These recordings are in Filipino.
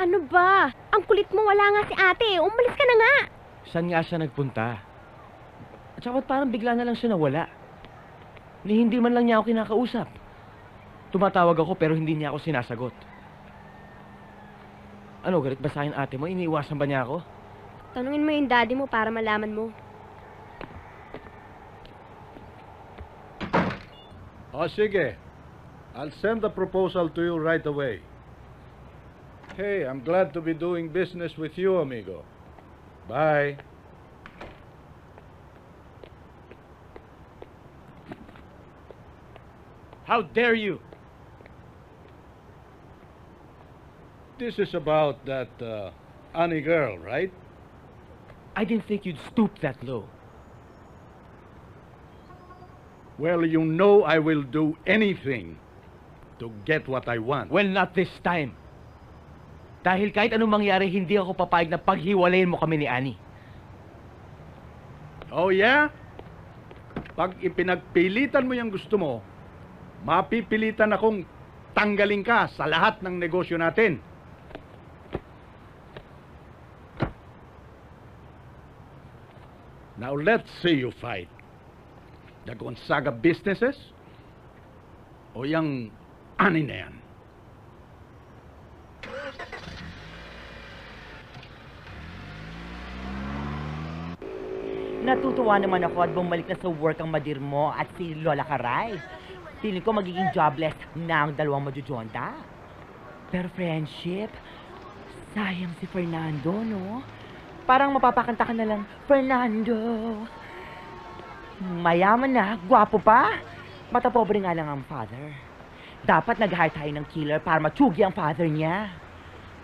Ano ba? Ang kulit mo, wala nga si ate. Umalis ka na nga. Saan nga siya nagpunta? At saka ba't parang bigla na lang siya nawala? Ni hindi man lang niya ako kinakausap. Tumatawag ako pero hindi niya ako sinasagot. Ano, galit ba sa akin ate mo? Iniiwasan ba niya ako? Tanungin mo yung daddy mo para malaman mo. O sige, I'll send the proposal to you right away. Hey, I'm glad to be doing business with you, amigo. Bye. How dare you? This is about that Annie girl, right? I didn't think you'd stoop that low. Well, you know I will do anything to get what I want. Well, not this time. Dahil kahit anong mangyari, hindi ako papayag na paghiwalayin mo kami ni Annie. Oh, yeah? Pag ipinagpilitan mo yung gusto mo, mapipilitan akong tanggalin ka sa lahat ng negosyo natin. Now, let's see you fight. The Gonzaga businesses o yung Annie na yan? Natutuwa naman ako at bumalik na sa work ang madir mo at si Lola Caray. Feeling ko magiging jobless na ang dalawang majujonta. Pero friendship, sayang si Fernando, no? Parang mapapakanta ka na lang, Fernando. Mayaman na, gwapo pa. Matapobre nga lang ang father. Dapat nag-hire tayo ng killer para matsugi ang father niya.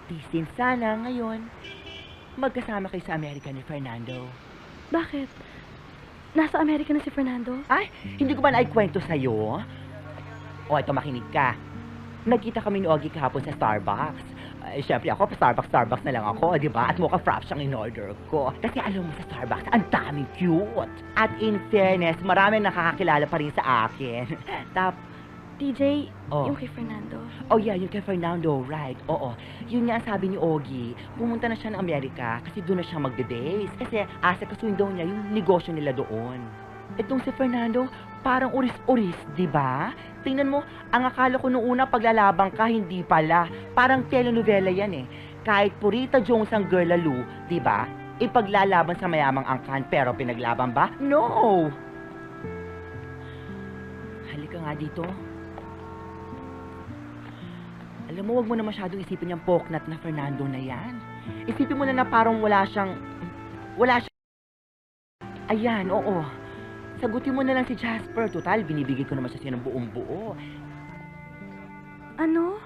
Tisin sana ngayon, magkasama kayo sa Amerika ni Fernando. Bakit? Nasa Amerika na si Fernando? Ay, hindi ko ba naikwento sa'yo? O, ito makinig ka. Nagkita kami ni Ogie kahapon sa Starbucks. Ay, syempre ako, Starbucks na lang ako, di ba? At mocha fraps ang in-order ko. Kasi alam mo sa Starbucks, ang daming cute. At in fairness, maraming nakakakilala pa rin sa akin. DJ, Oh. yung kay Fernando. Oh yeah, yung kay Fernando, right. Oo. Yun nga ang sabi ni Ogie, pumunta na siya ng Amerika kasi doon na siya magbe-base. Kasi asikasuin daw niya yung negosyo nila doon. Itong si Fernando, parang uris-uris, di ba? Tingnan mo, ang akala ko noong una paglalabang ka, hindi pala. Parang telenovela yan eh. Kahit Purita Jones ang girl lalo, di ba? Ipaglalaban sa mayamang angkan, pero pinaglaban ba? No! Halika nga dito. Alam mo, wag mo na masyadong isipin yung poknat na Fernando na yan. Isipin mo na parang wala siyang... Ayan, oo. Sagutin mo na lang si Jasper. Total, binibigay ko naman siya ng buong buo. Ano?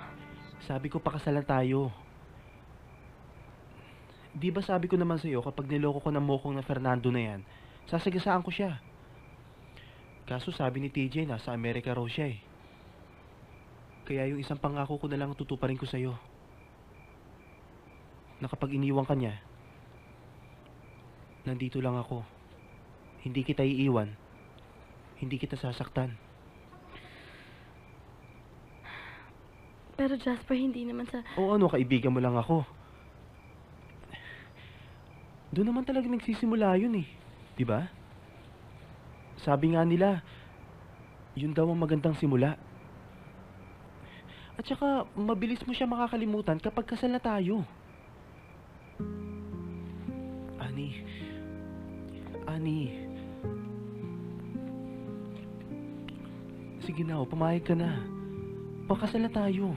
Sabi ko pakasalan tayo. Di ba sabi ko naman sa'yo kapag niloko ko ng mokong na Fernando na yan, sasagasaan ko siya. Kaso sabi ni TJ, nasa Amerika raw siya eh. Kaya yung isang pangako ko na lang tutuparin ko sa'yo. Na kapag iniwan ka niya, nandito lang ako. Hindi kita iiwan. Hindi kita sasaktan. Pero Jasper, hindi naman sa... O ano, kaibigan mo lang ako. Doon naman talaga nagsisimula yun eh. Diba? Sabi nga nila, yun daw ang magandang simula. At saka, mabilis mo siya makakalimutan kapag kasal na tayo. Ani. Sige na, pumayag ka na. Pakasal na tayo.